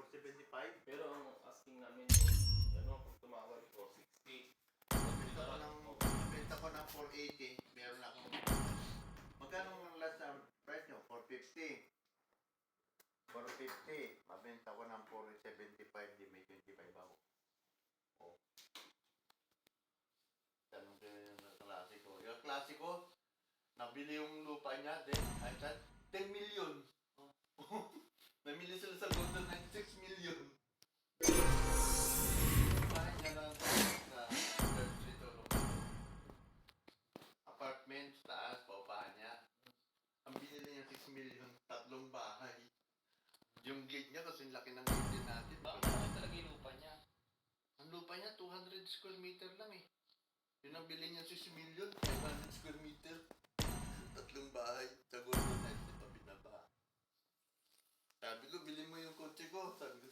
475. Pero ang asking namin, ano, kung tumawag, 460. Benta ko ng 480. Meron akong... Magkano ang last na price nyo? 450. 450. Mabenta ko ng 475. Di may 25 ako. Oh. Tanong ko yung klasiko. Yung klasiko, nabili yung lupa niya. Then, ay, 10 million. Oh. Namili sila sa Golden 96 million. Bahay niya lang sa Third Street o apartment, taas, paupahan niya. Ang binili niya 6 million, 3 bahay. Yung gate niya kasi laki ng gate din natin. Bakit talaga yung lupa niya? Ang lupa niya, 200 square meter lang eh. Yun ang bili niya 6 million, 500 square meter. 3 bahay. Sa Golden Knights, ito binaba. Sabi ko, bilhin mo yung kotse ko. Sabi ko